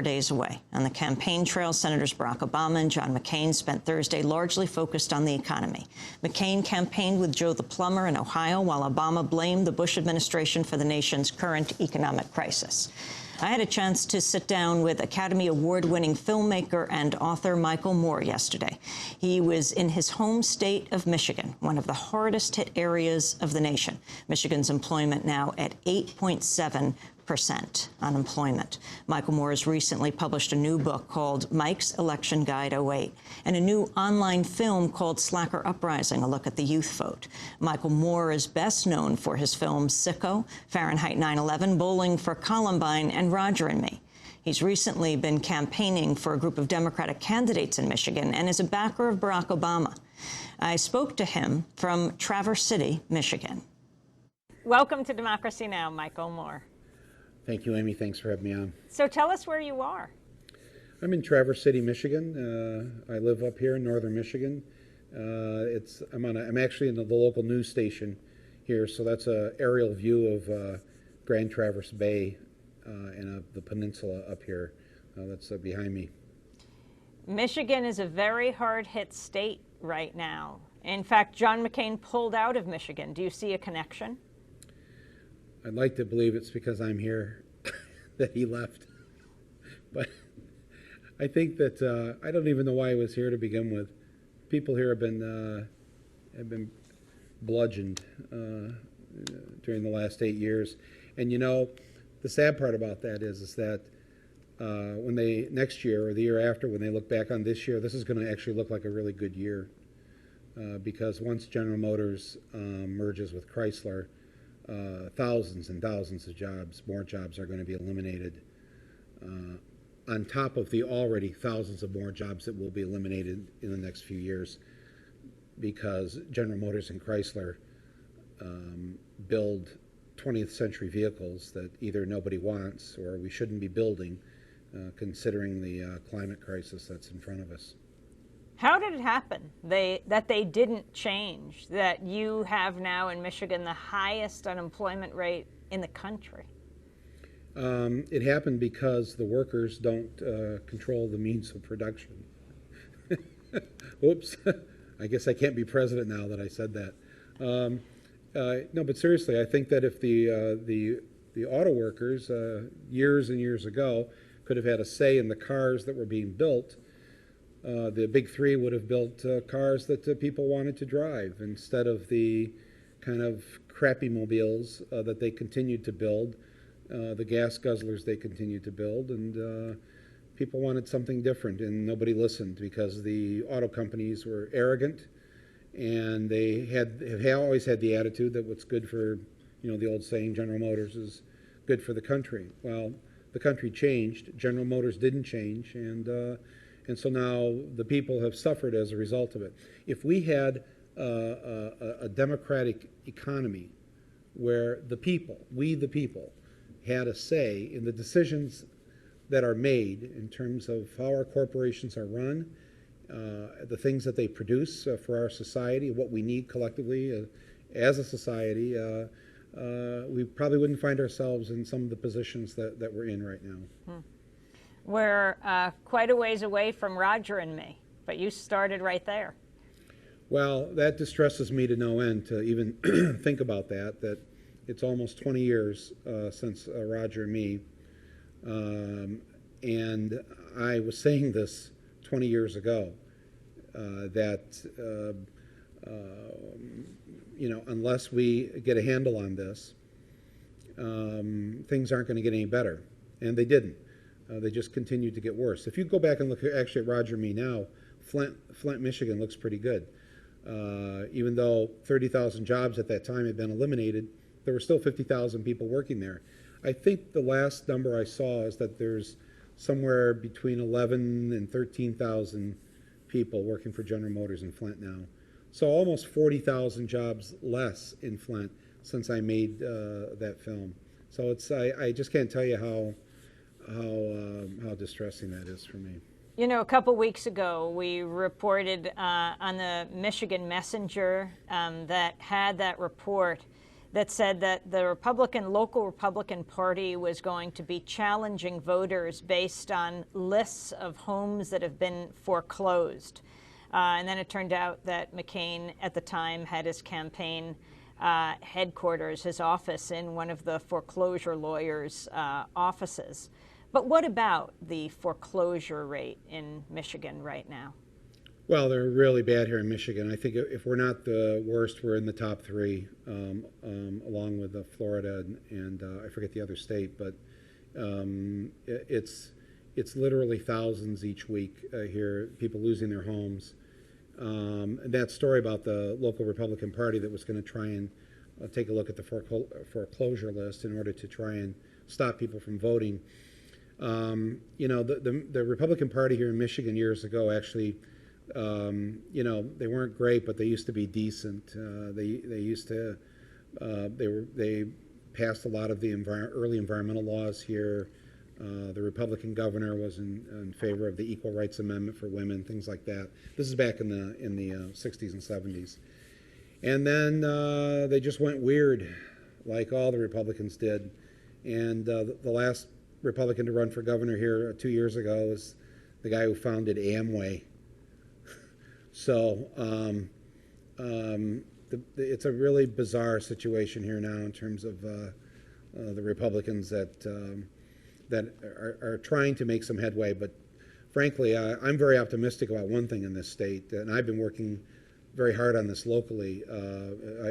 Days away. On the campaign trail, Senators Barack Obama and John McCain spent Thursday largely focused on the economy. McCain campaigned with Joe the Plumber in Ohio, while Obama blamed the Bush administration for the nation's current economic crisis. I had a chance to sit down with Academy Award-winning filmmaker and author Michael Moore yesterday. He was in his home state of Michigan, one of the hardest-hit areas of the nation. Michigan's employment now at 8.7% unemployment. Michael Moore has recently published a new book called Mike's Election Guide '08 and a new online film called Slacker Uprising, a look at the youth vote. Michael Moore is best known for his films Sicko, Fahrenheit 9/11, Bowling for Columbine, and Roger and Me. He's recently been campaigning for a group of Democratic candidates in Michigan and is a backer of Barack Obama. I spoke to him from Traverse City, Michigan. Welcome to Democracy Now!, Michael Moore. Thank you, Amy. Thanks for having me on. So tell us where you are. I'm in Traverse City, Michigan. I live up here in northern Michigan. I'm actually in the local news station here, so that's an aerial view of Grand Traverse Bay and the peninsula up here. That's behind me. Michigan is a very hard-hit state right now. In fact, John McCain pulled out of Michigan. Do you see a connection? I'd like to believe it's because I'm here that he left. But I think that I don't even know why he was here to begin with. People here have been bludgeoned during the last 8 years. And you know, the sad part about that is that when they, next year or the year after, when they look back on this year, this is going to actually look like a really good year. Because once General Motors merges with Chrysler, thousands and thousands of jobs, more jobs are going to be eliminated on top of the already thousands of more jobs that will be eliminated in the next few years, because General Motors and Chrysler build 20th century vehicles that either nobody wants or we shouldn't be building, considering the climate crisis that's in front of us. How did it happen that they didn't change, that you have now in Michigan the highest unemployment rate in the country? It happened because the workers don't control the means of production. Oops, I guess I can't be president now that I said that. No, but seriously, I think that if the auto workers years and years ago could have had a say in the cars that were being built, the big three would have built cars that people wanted to drive instead of the kind of crappy mobiles that they continued to build, the gas guzzlers they continued to build, and people wanted something different, and nobody listened because the auto companies were arrogant, and they have always had the attitude that what's good for, you know, the old saying, General Motors is good for the country. Well, the country changed. General Motors didn't change, and so now the people have suffered as a result of it. If we had a democratic economy where the people, we the people, had a say in the decisions that are made in terms of how our corporations are run, the things that they produce for our society, what we need collectively as a society, we probably wouldn't find ourselves in some of the positions that we're in right now. We're quite a ways away from Roger and Me, but you started right there. Well, that distresses me to no end to even think about that it's almost 20 years since Roger and Me. And I was saying this 20 years ago, that you know, unless we get a handle on this, things aren't going to get any better. And they didn't. They just continued to get worse. If you go back and look actually at Roger and Me now, Flint, Michigan looks pretty good. Even though 30,000 jobs at that time had been eliminated, there were still 50,000 people working there. I think the last number I saw is that there's somewhere between 11 and 13,000 people working for General Motors in Flint now. So almost 40,000 jobs less in Flint since I made that film. So it's I just can't tell you how distressing that is for me. You know, a couple weeks ago, we reported on the Michigan Messenger that had that report that said that the local Republican Party was going to be challenging voters based on lists of homes that have been foreclosed. And then it turned out that McCain at the time had his campaign headquarters, his office, in one of the foreclosure lawyers' offices. But what about the foreclosure rate in Michigan right now? Well, they're really bad here in Michigan. I think if we're not the worst, we're in the top three, along with Florida and I forget the other state, but it's literally thousands each week here, people losing their homes. And that story about the local Republican Party that was going to try and take a look at the foreclosure list in order to try and stop people from voting. You know, the Republican Party here in Michigan years ago actually, you know, they weren't great, but they used to be decent. They used to they passed a lot of the early environmental laws here. The Republican governor was in favor of the Equal Rights Amendment for women, things like that. This is back in the 60s and 70s. And then they just went weird, like all the Republicans did. And the last Republican to run for governor here 2 years ago was the guy who founded Amway. So it's a really bizarre situation here now in terms of the Republicans that are trying to make some headway. But frankly, I'm very optimistic about one thing in this state, and I've been working very hard on this locally.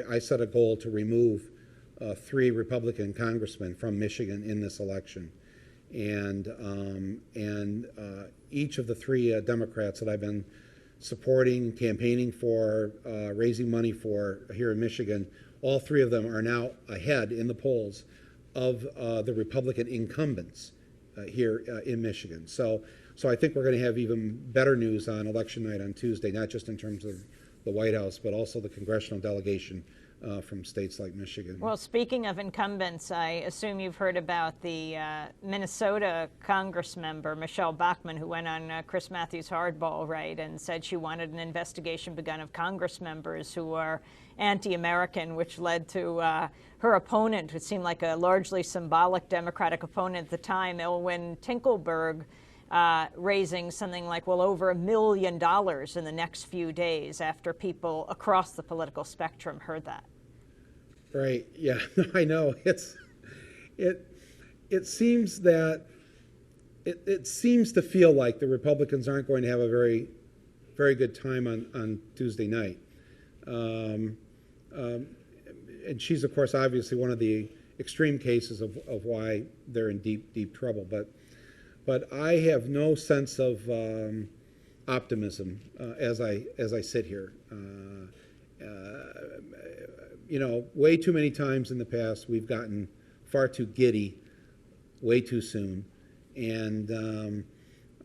I set a goal to remove 3 Republican congressmen from Michigan in this election. And each of the 3 Democrats that I've been supporting, campaigning for, raising money for here in Michigan, all 3 of them are now ahead in the polls of the Republican incumbents here in Michigan. So I think we're going to have even better news on election night on Tuesday, not just in terms of the White House, but also the congressional delegation from states like Michigan. Well, speaking of incumbents, I assume you've heard about the Minnesota Congress member, Michelle Bachmann, who went on Chris Matthews' Hardball, right, and said she wanted an investigation begun of Congress members who are anti-American, which led to her opponent, who seemed like a largely symbolic Democratic opponent at the time, Elwyn Tinkelberg, raising something like, well, over $1 million in the next few days after people across the political spectrum heard that. Right. Yeah. I know. It seems that it seems to feel like the Republicans aren't going to have a very good time on Tuesday night. And she's, of course, obviously one of the extreme cases of why they're in deep trouble. But I have no sense of optimism as I sit here. You know, way too many times in the past we've gotten far too giddy way too soon, and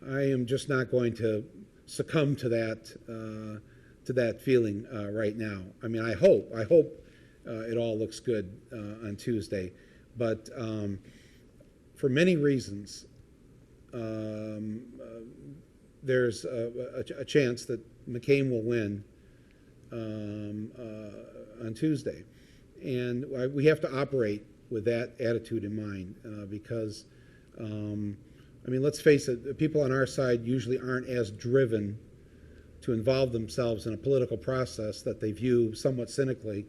I am just not going to succumb to that feeling right now. I mean, I hope it all looks good on Tuesday, but for many reasons, there's a chance that McCain will win on Tuesday. And we have to operate with that attitude in mind because, I mean, let's face it, people on our side usually aren't as driven to involve themselves in a political process that they view somewhat cynically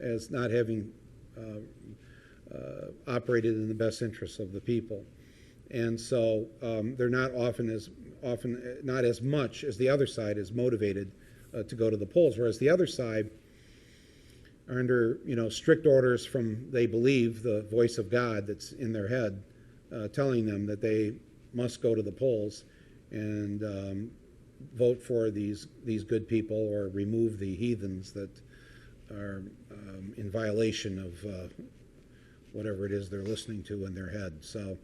as not having operated in the best interests of the people. And so they're not not as much as the other side is motivated to go to the polls, whereas the other side are under strict orders from, they believe, the voice of God that's in their head, telling them that they must go to the polls and vote for these good people or remove the heathens that are in violation of whatever it is they're listening to in their head. So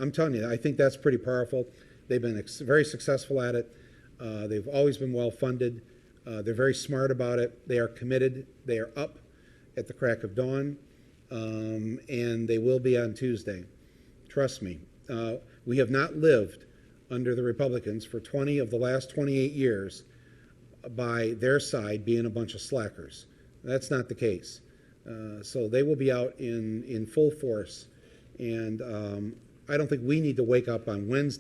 I'm telling you, I think that's pretty powerful. They've been very successful at it. They've always been well funded. They're very smart about it. They are committed. They are up at the crack of dawn, and they will be on Tuesday. Trust me. We have not lived under the Republicans for 20 of the last 28 years by their side being a bunch of slackers. That's not the case. So they will be out in full force. And I don't think we need to wake up on Wednesday